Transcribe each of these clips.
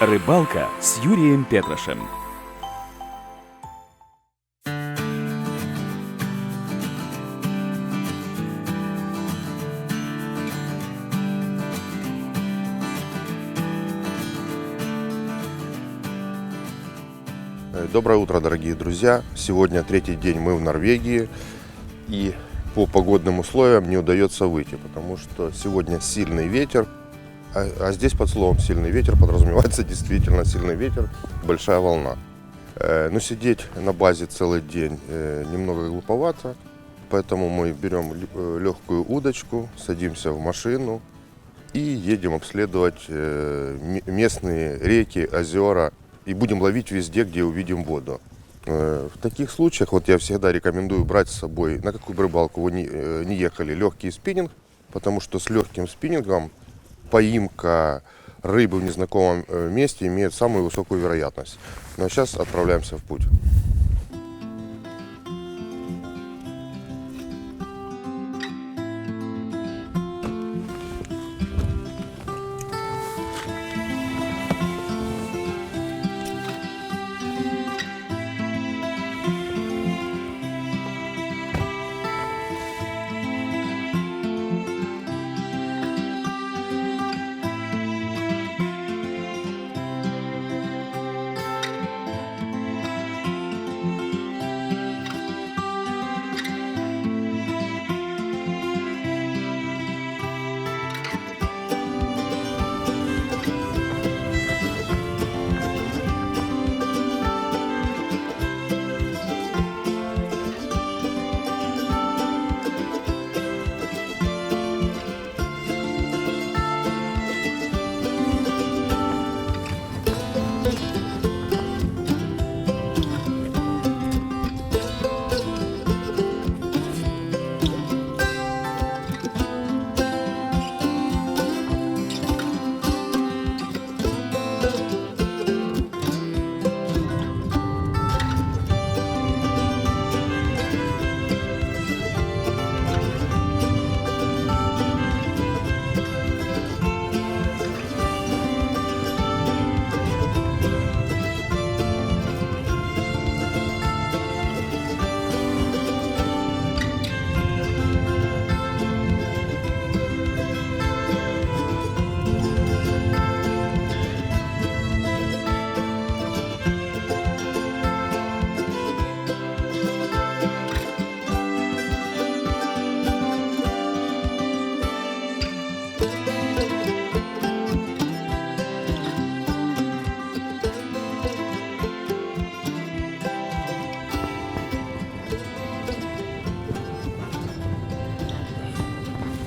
Рыбалка с Юрием Петрашем. Доброе утро, дорогие друзья! Сегодня третий день мы в Норвегии, и по погодным условиям не удается выйти, потому что сегодня сильный ветер, а здесь под словом «сильный ветер» подразумевается действительно сильный ветер, большая волна. Но сидеть на базе целый день немного глуповато, поэтому мы берем легкую удочку, садимся в машину и едем обследовать местные реки, озера. И будем ловить везде, где увидим воду. В таких случаях вот я всегда рекомендую брать с собой, на какую бы рыбалку вы не ехали, легкий спиннинг, потому что с легким спиннингом поимка рыбы в незнакомом месте имеет самую высокую вероятность. Ну а сейчас отправляемся в путь.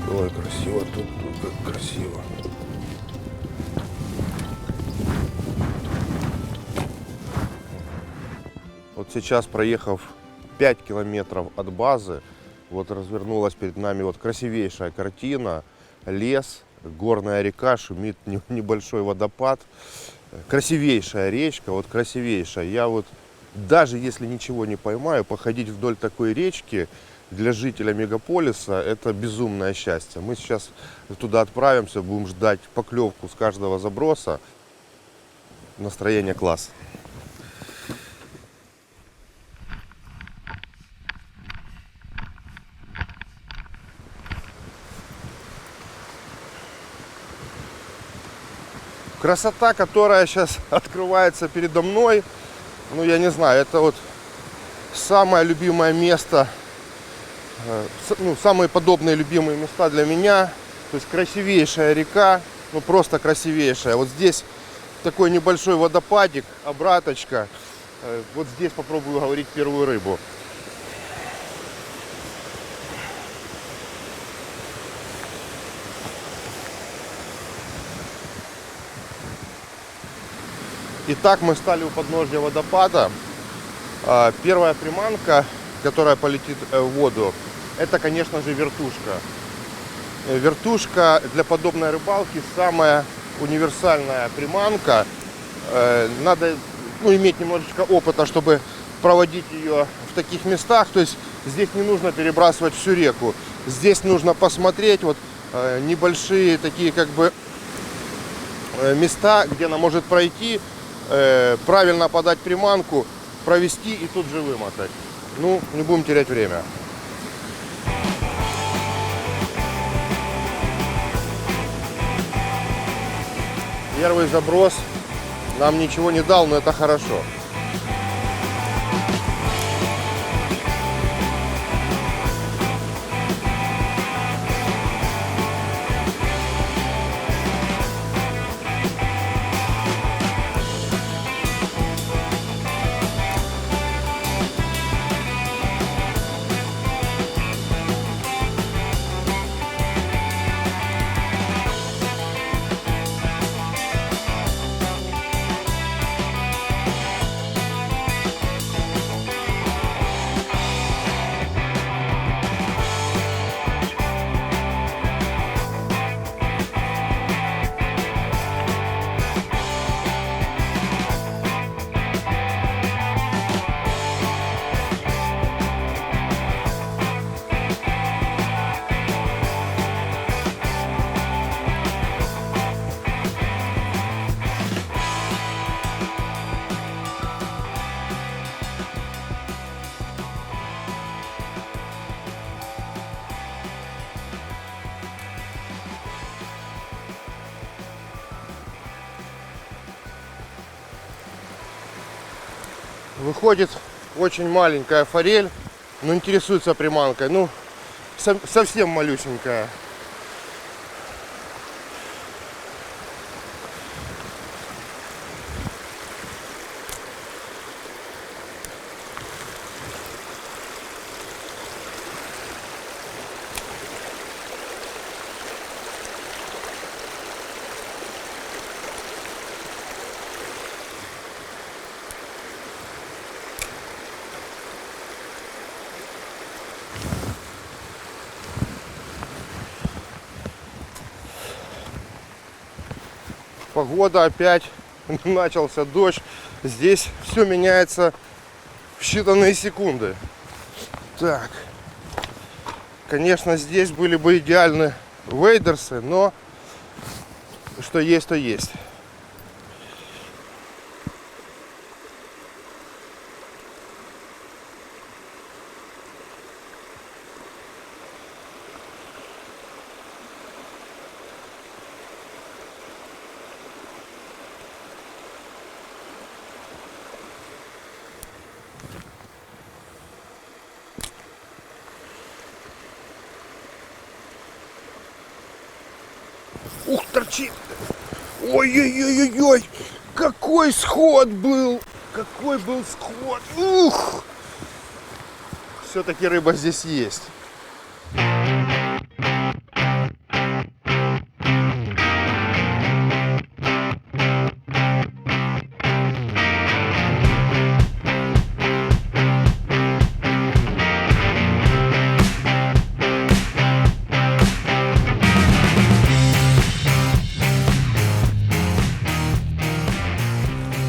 Ой, красиво тут как красиво. Вот сейчас, проехав 5 километров от базы, вот развернулась перед нами вот красивейшая картина. Лес, горная река, шумит небольшой водопад. Красивейшая речка, вот красивейшая. Я вот, даже если ничего не поймаю, походить вдоль такой речки для жителя мегаполиса это безумное счастье. Мы сейчас туда отправимся, будем ждать поклевку с каждого заброса. Настроение класс. Красота, которая сейчас открывается передо мной, ну я не знаю, это вот самое любимое место. Ну, самые подобные любимые места для меня. То есть красивейшая река, ну просто красивейшая. Вот здесь такой небольшой водопадик, обраточка. Вот здесь попробую ловить первую рыбу. Итак, мы стали у подножья водопада. Первая приманка, которая полетит в воду, это, конечно же, вертушка. Вертушка для подобной рыбалки самая универсальная приманка. Надо иметь немножечко опыта, чтобы проводить ее в таких местах. То есть здесь не нужно перебрасывать всю реку. Здесь нужно посмотреть вот небольшие такие как бы места, где она может пройти, правильно подать приманку, провести и тут же вымотать. Ну, не будем терять время. Первый заброс нам ничего не дал, но это хорошо. Выходит очень маленькая форель, но интересуется приманкой. Ну, совсем малюсенькая. Погода опять, начался дождь. Здесь все меняется в считанные секунды. Так, конечно, здесь были бы идеальны вейдерсы, но что есть, то есть. Ух, торчит! Ой-ой-ой-ой-ой! Какой сход был! Какой был сход! Ух! Все-таки рыба здесь есть.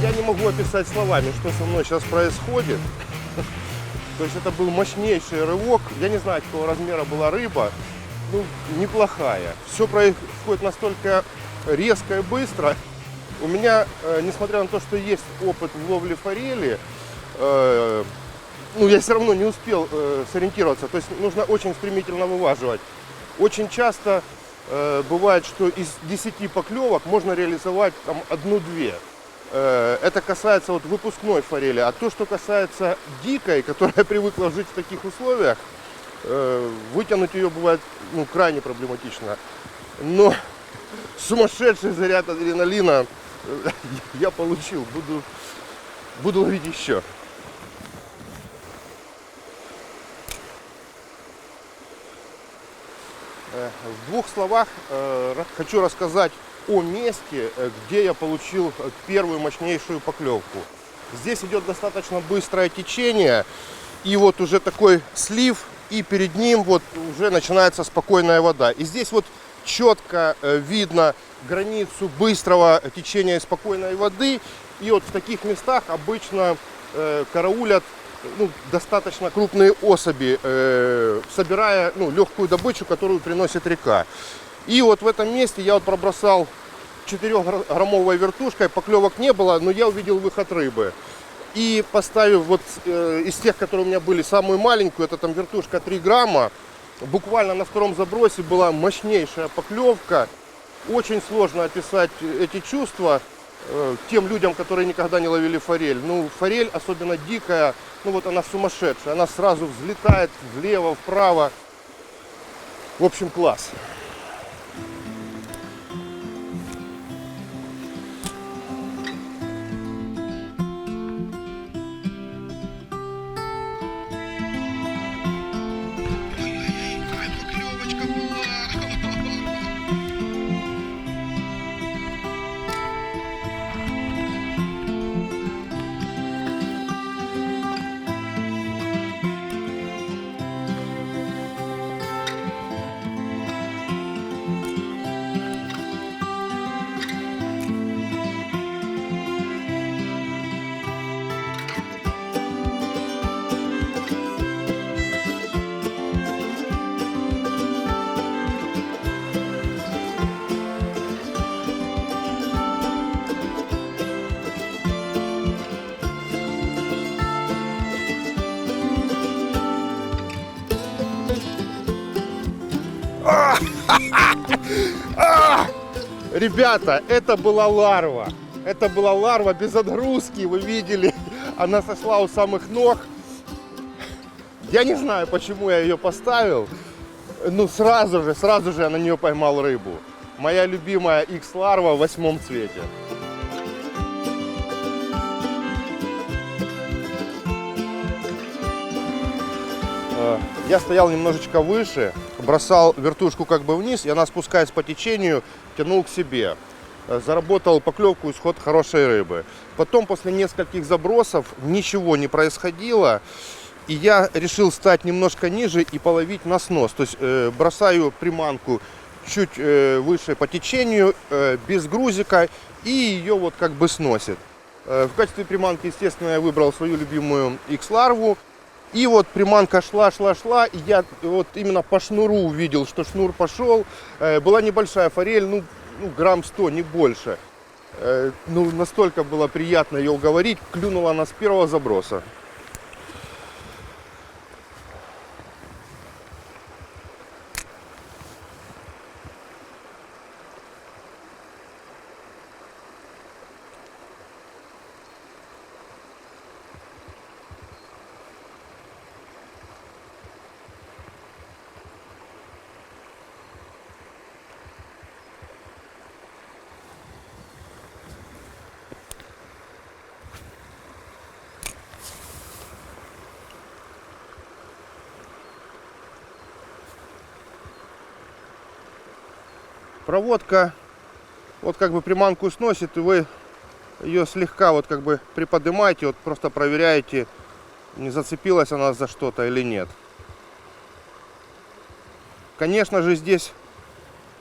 Я не могу описать словами, что со мной сейчас происходит. То есть это был мощнейший рывок. Я не знаю, какого размера была рыба. Ну, неплохая. Все происходит настолько резко и быстро. У меня, несмотря на то, что есть опыт в ловле форели, ну, я все равно не успел сориентироваться. То есть нужно очень стремительно вываживать. Очень часто бывает, что из 10 поклевок можно реализовать там 1-2. Это касается вот выпускной форели. А то, что касается дикой, которая привыкла жить в таких условиях, вытянуть ее бывает крайне проблематично. Но сумасшедший заряд адреналина я получил. Буду ловить еще. В 2 словах хочу рассказать о месте, где я получил первую мощнейшую поклевку. Здесь идет достаточно быстрое течение, и вот уже такой слив, и перед ним вот уже начинается спокойная вода. И здесь вот четко видно границу быстрого течения и спокойной воды. И вот в таких местах обычно караулят достаточно крупные особи, собирая легкую добычу, которую приносит река. И вот в этом месте я вот пробросал 4-граммовой вертушкой, поклевок не было, но я увидел выход рыбы. И поставив вот из тех, которые у меня были, самую маленькую, это там вертушка 3 грамма, буквально на втором забросе была мощнейшая поклевка. Очень сложно описать эти чувства тем людям, которые никогда не ловили форель. Ну, форель, особенно дикая, ну вот она сумасшедшая, она сразу взлетает влево, вправо. В общем, класс. Ребята, это была ларва. Это была ларва без отгрузки, вы видели. Она сошла у самых ног. Я не знаю, почему я ее поставил. Ну, сразу же я на нее поймал рыбу. Моя любимая X-ларва в 8 цвете. Я стоял немножечко выше, бросал вертушку как бы вниз, и она, спускаясь по течению, тянул к себе. Заработал поклевку, исход хорошей рыбы. Потом, после нескольких забросов, ничего не происходило, и я решил стать немножко ниже и половить на снос. То есть бросаю приманку чуть выше по течению, без грузика, и ее вот как бы сносит. В качестве приманки, естественно, я выбрал свою любимую X-ларву. И вот приманка шла, и я вот именно по шнуру увидел, что шнур пошел. Была небольшая форель, ну грамм 100, не больше. Ну, настолько было приятно ее уговорить, клюнула она с первого заброса. Проводка вот как бы приманку сносит, и вы ее слегка вот как бы приподнимаете, вот просто проверяете, не зацепилась она за что-то или нет. Конечно же, здесь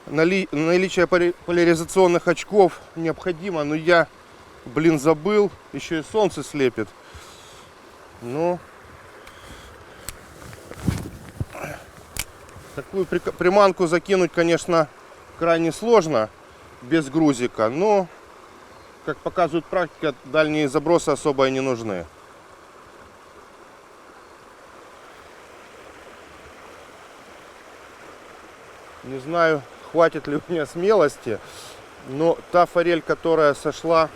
наличие поляризационных очков необходимо, но я, блин, забыл, еще и солнце слепит. Ну, такую приманку закинуть, конечно, крайне сложно без грузика, но, как показывает практика, дальние забросы особо и не нужны. Не знаю, хватит ли у меня смелости, но та форель, которая сошла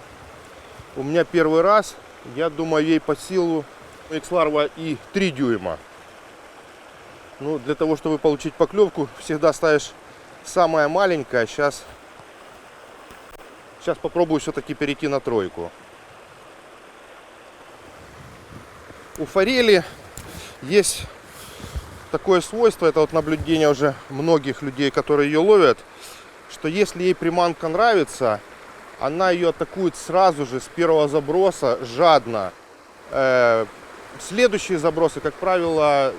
у меня первый раз, я думаю, ей по силу X-ларва и 3 дюйма. Ну, для того, чтобы получить поклевку, всегда ставишь самая маленькая. Сейчас попробую все-таки перейти на тройку. У форели есть такое свойство, это вот наблюдение уже многих людей, которые ее ловят, что если ей приманка нравится, она ее атакует сразу же с первого заброса, жадно. Следующие забросы, как правило,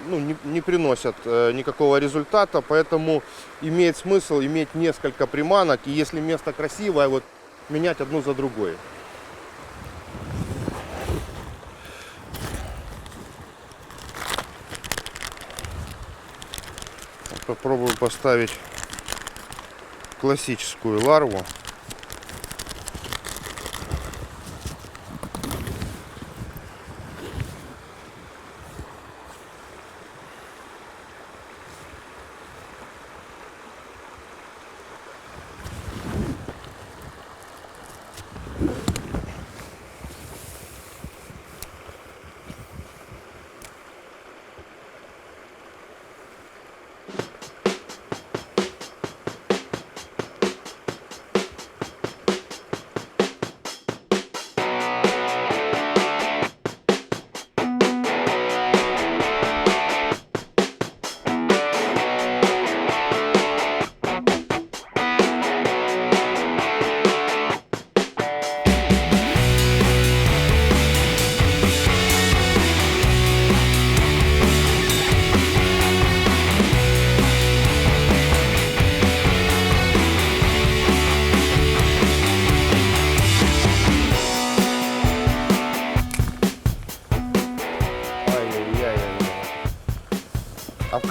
не приносят никакого результата, поэтому имеет смысл иметь несколько приманок, и если место красивое, вот менять одну за другой. Попробую поставить классическую ларву.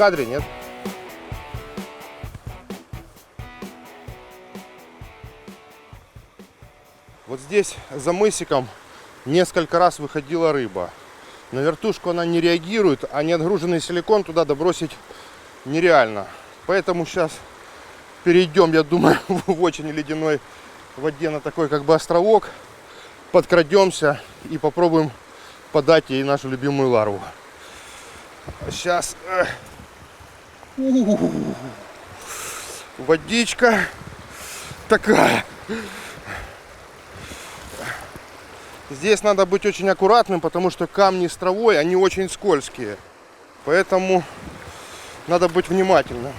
кадре, нет? Вот здесь за мысиком несколько раз выходила рыба. На вертушку она не реагирует, а неотгруженный силикон туда добросить нереально. Поэтому сейчас перейдем, я думаю, в очень ледяной воде на такой как бы островок. Подкрадемся и попробуем подать ей нашу любимую ларву. Сейчас водичка такая. Здесь надо быть очень аккуратным, потому что камни с травой, они очень скользкие. Поэтому надо быть внимательным.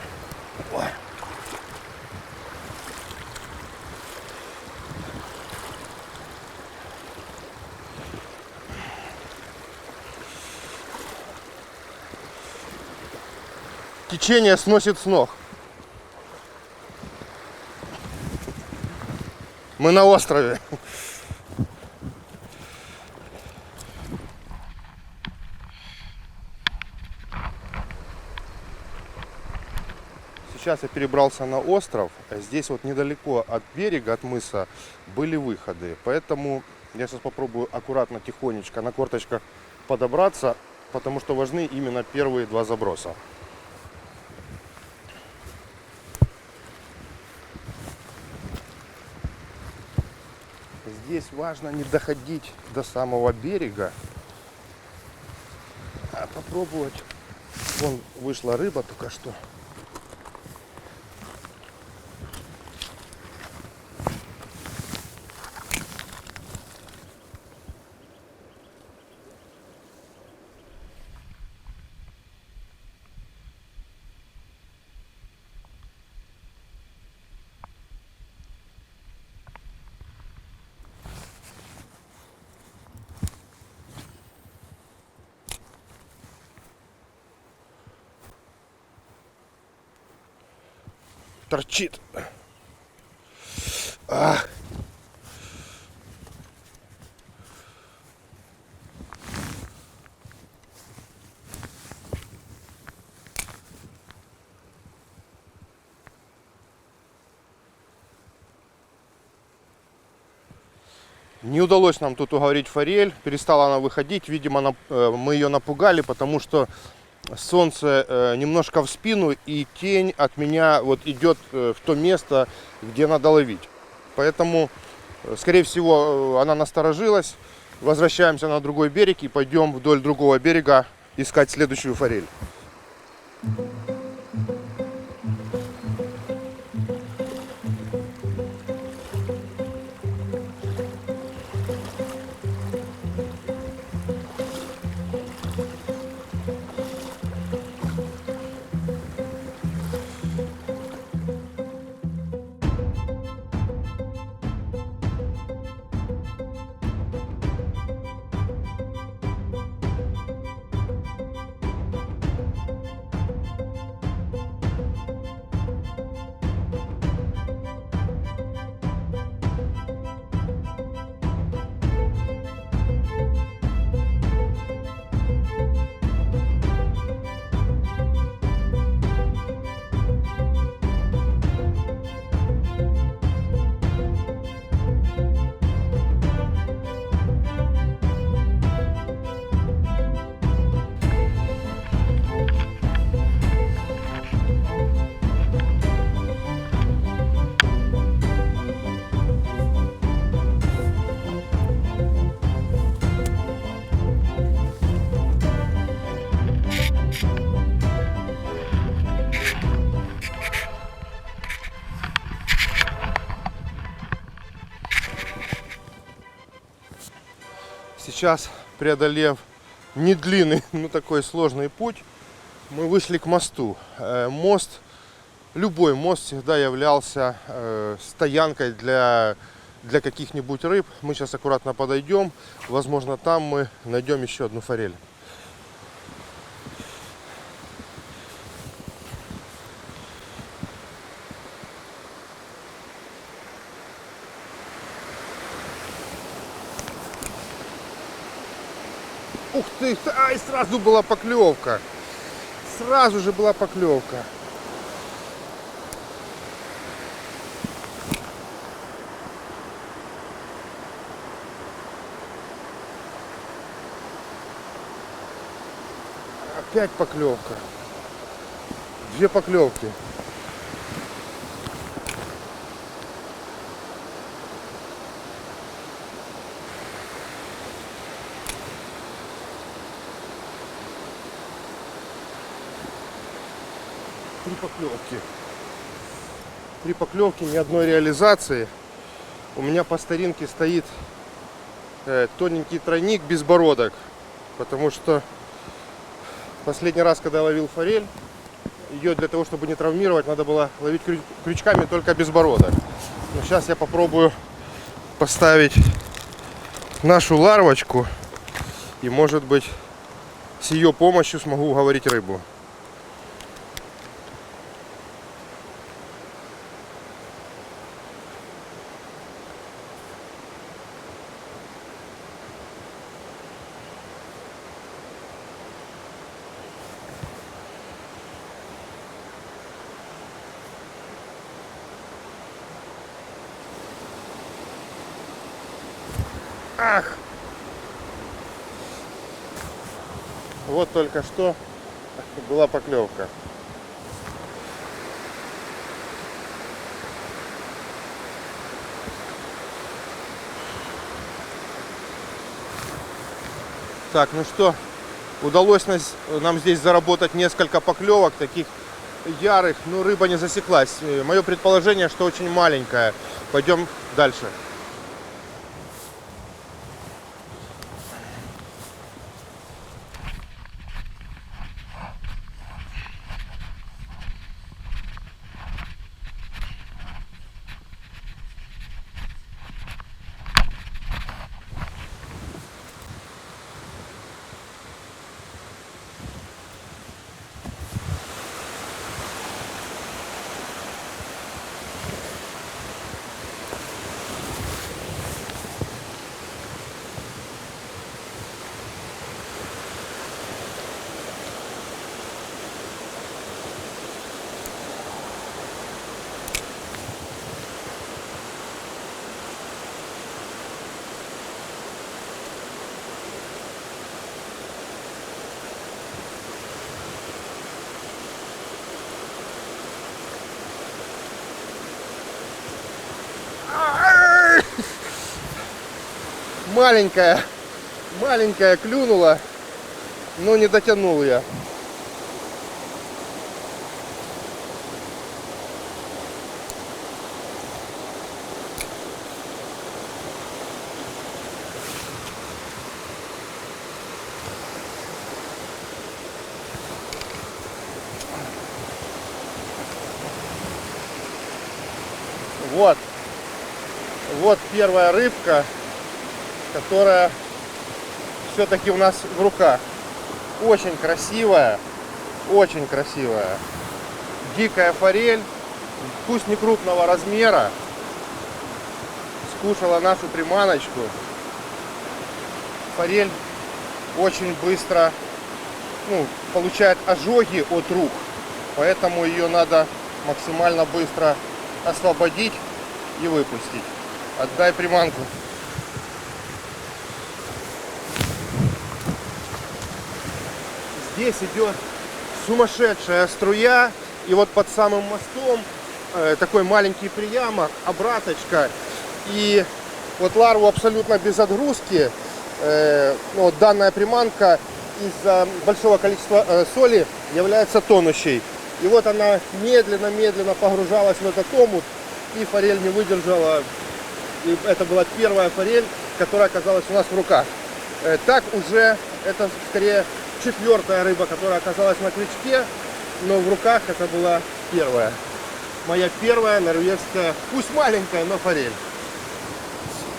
Течение сносит с ног. Мы на острове. Сейчас я перебрался на остров. Здесь вот недалеко от берега, от мыса, были выходы. Поэтому я сейчас попробую аккуратно, тихонечко, на корточках подобраться, потому что важны именно первые два заброса. Здесь важно не доходить до самого берега, а попробовать. Вон вышла рыба только что. Торчит. Не удалось нам тут уговорить форель, перестала она выходить, видимо, мы ее напугали, потому что солнце немножко в спину и тень от меня вот идет в то место, где надо ловить. Поэтому, скорее всего, она насторожилась. Возвращаемся на другой берег и пойдем вдоль другого берега искать следующую форель. Сейчас, преодолев не длинный, но такой сложный путь, мы вышли к мосту. Мост, любой мост всегда являлся стоянкой для каких-нибудь рыб. Мы сейчас аккуратно подойдем, возможно, там мы найдем еще одну форель. Ух ты, ай, сразу была поклевка. сразу же была поклевка. Опять поклевка. 2 поклевки. Три поклевки, ни одной реализации. У меня по старинке стоит тоненький тройник безбородок, потому что последний раз, когда я ловил форель, ее для того, чтобы не травмировать, надо было ловить крючками только безбородок. Но сейчас я попробую поставить нашу ларвочку, и, может быть, с ее помощью смогу уговорить рыбу. Ах! Вот только что была поклевка. Так, ну что, удалось нам здесь заработать несколько поклевок, таких ярых, но рыба не засеклась. Мое предположение, что очень маленькая. Пойдем дальше. Маленькая клюнула, но не дотянул я. Вот первая рыбка, которая все-таки у нас в руках. Очень красивая, очень красивая. Дикая форель, пусть не крупного размера, скушала нашу приманочку. Форель очень быстро получает ожоги от рук, поэтому ее надо максимально быстро освободить и выпустить. Отдай приманку. Здесь идет сумасшедшая струя, и вот под самым мостом такой маленький приямок, обраточка, и вот ларву абсолютно без отгрузки. Вот данная приманка из-за большого количества соли является тонущей. И вот она медленно погружалась в этот омут, и форель не выдержала. И это была первая форель, которая оказалась у нас в руках. Так уже это скорее 4-я рыба, которая оказалась на крючке, но в руках это была первая. Моя первая норвежская, пусть маленькая, но форель.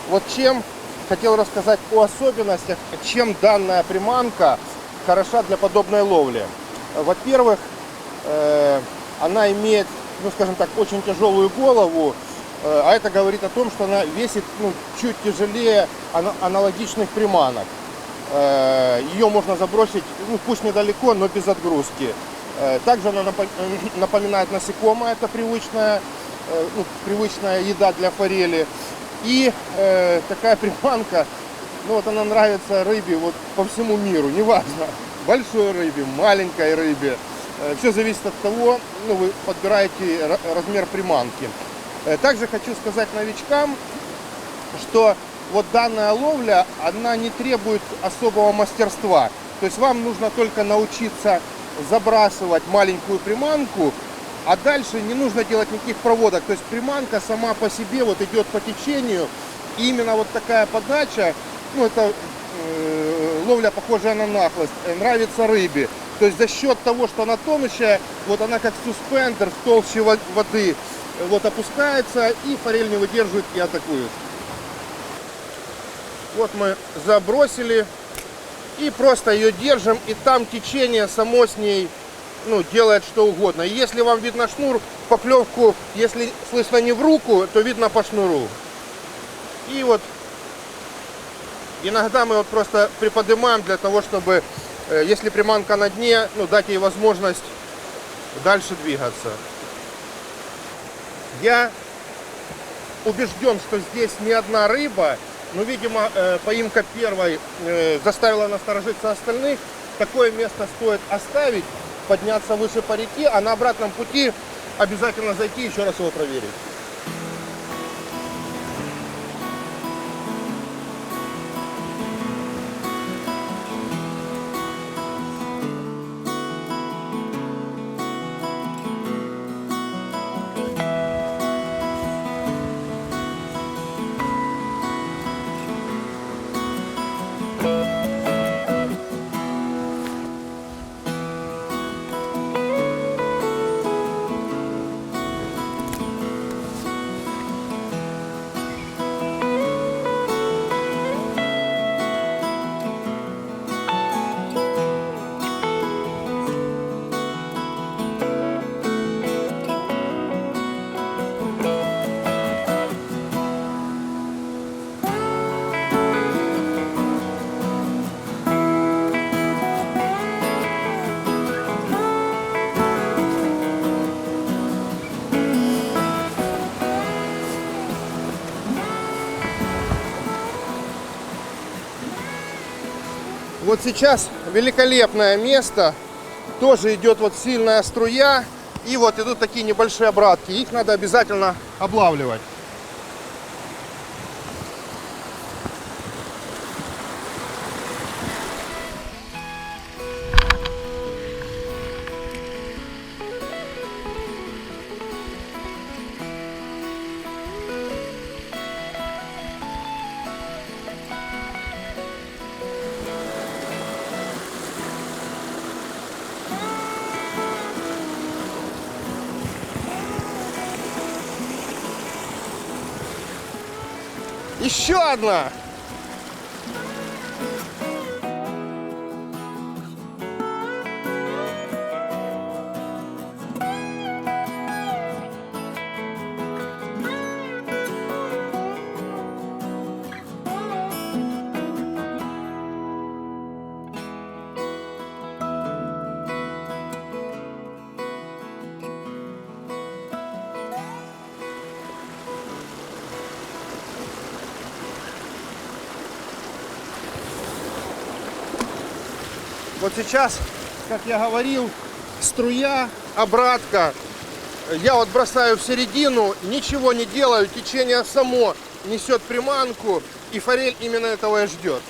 Вот чем хотел рассказать о особенностях, чем данная приманка хороша для подобной ловли. Во-первых, она имеет, скажем так, очень тяжелую голову, а это говорит о том, что она весит чуть тяжелее аналогичных приманок. Ее можно забросить, пусть недалеко, но без отгрузки. Также она напоминает насекомое, это привычная еда для форели. И такая приманка, ну вот она нравится рыбе вот по всему миру, неважно, большой рыбе, маленькой рыбе. Все зависит от того, ну, вы подбираете размер приманки. Также хочу сказать новичкам, что вот данная ловля, она не требует особого мастерства. То есть вам нужно только научиться забрасывать маленькую приманку, а дальше не нужно делать никаких проводок. То есть приманка сама по себе вот идет по течению. И именно вот такая подача, ну это ловля, похожая на нахлость, нравится рыбе. То есть за счет того, что она тонущая, вот она как суспендер в толще воды вот опускается, и форель не выдерживает и атакует. Вот мы забросили и просто ее держим, и там течение само с ней, ну, делает что угодно. И если вам видно шнур, поклевку, если слышно не в руку, то видно по шнуру. И вот иногда мы вот просто приподнимаем для того, чтобы, если приманка на дне, ну, дать ей возможность дальше двигаться. Я убежден, что здесь не одна рыба, но, видимо, поимка первой заставила насторожиться остальных. Такое место стоит оставить, подняться выше по реке, а на обратном пути обязательно зайти и еще раз его проверить. Вот сейчас великолепное место, тоже идет вот сильная струя, и вот идут такие небольшие обратки, их надо обязательно облавливать. Еще одна! Вот сейчас, как я говорил, струя, обратка. Я вот бросаю в середину, ничего не делаю, течение само несет приманку, и форель именно этого и ждет.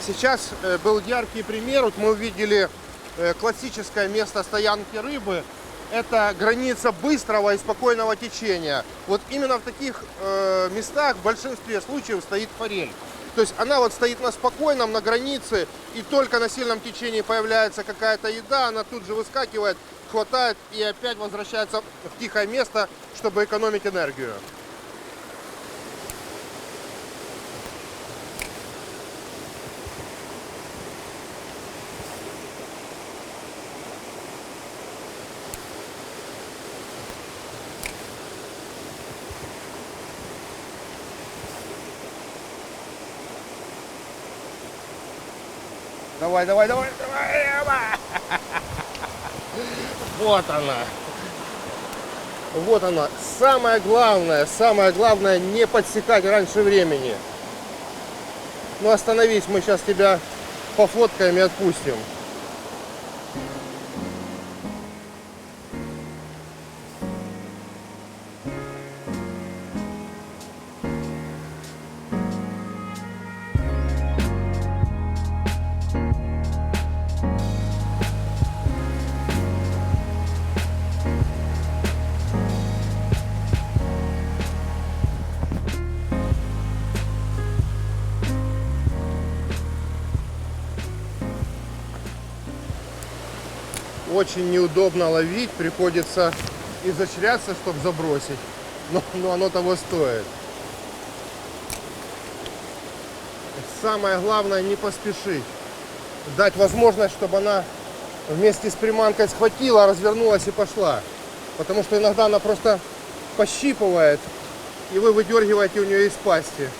Сейчас был яркий пример. Вот мы увидели классическое место стоянки рыбы. Это граница быстрого и спокойного течения. Вот именно в таких местах в большинстве случаев стоит форель. То есть она вот стоит на спокойном, на границе, и только на сильном течении появляется какая-то еда, она тут же выскакивает, хватает и опять возвращается в тихое место, чтобы экономить энергию. Давай, давай, давай, давай. Вот она. Вот она. Самое главное не подсекать раньше времени. Ну остановись, мы сейчас тебя пофоткаем и отпустим. Очень неудобно ловить, приходится изощряться, чтобы забросить, но оно того стоит. Самое главное не поспешить, дать возможность, чтобы она вместе с приманкой схватила, развернулась и пошла, потому что иногда она просто пощипывает, и вы выдергиваете у нее из пасти.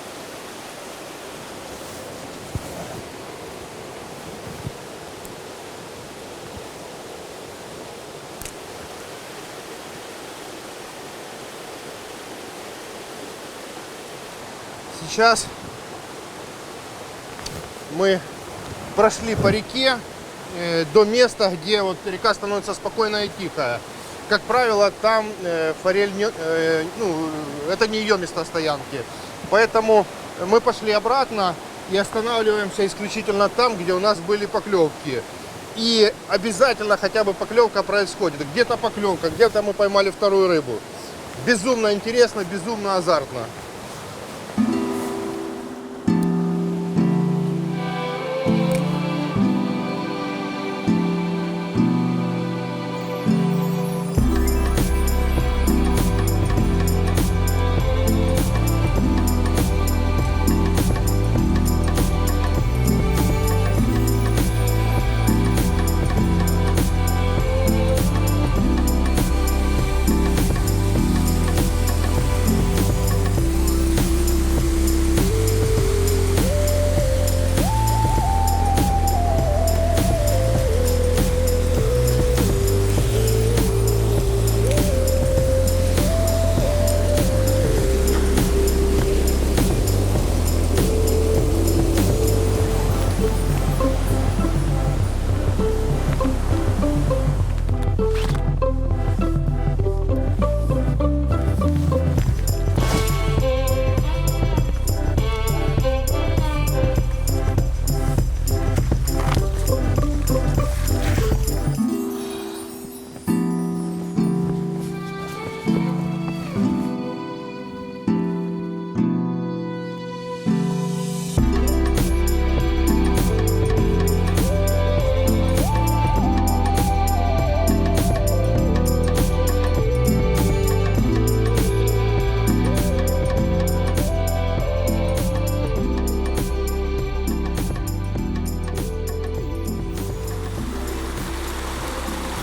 Сейчас мы прошли по реке до места, где вот река становится спокойная и тихая. Как правило, там форель, это не ее место стоянки. Поэтому мы пошли обратно и останавливаемся исключительно там, где у нас были поклевки. И обязательно хотя бы поклевка происходит. Где-то поклевка, где-то мы поймали вторую рыбу. Безумно интересно, безумно азартно.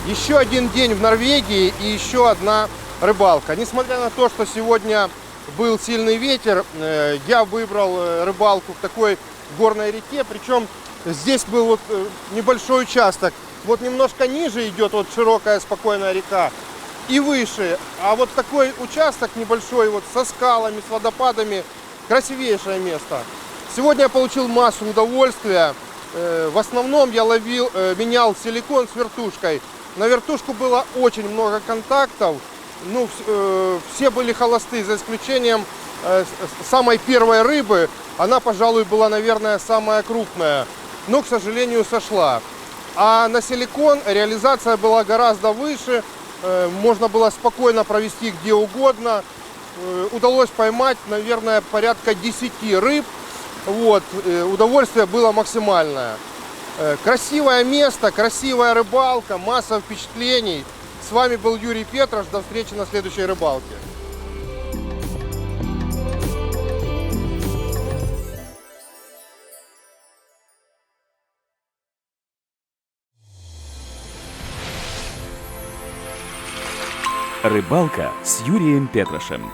Еще один день в Норвегии и еще одна рыбалка. Несмотря на то, что сегодня был сильный ветер, я выбрал рыбалку в такой горной реке. Причем здесь был вот небольшой участок. Вот немножко ниже идет вот широкая спокойная река и выше. А вот такой участок небольшой вот со скалами, с водопадами. Красивейшее место. Сегодня я получил массу удовольствия. В основном я менял силикон с вертушкой. На вертушку было очень много контактов, все были холостые, за исключением самой первой рыбы. Она, пожалуй, была, наверное, самая крупная, но, к сожалению, сошла. А на силикон реализация была гораздо выше, можно было спокойно провести где угодно. Удалось поймать, наверное, порядка 10 рыб. Вот, удовольствие было максимальное. Красивое место, красивая рыбалка, масса впечатлений. С вами был Юрий Петрош. До встречи на следующей рыбалке. Рыбалка с Юрием Петрошем.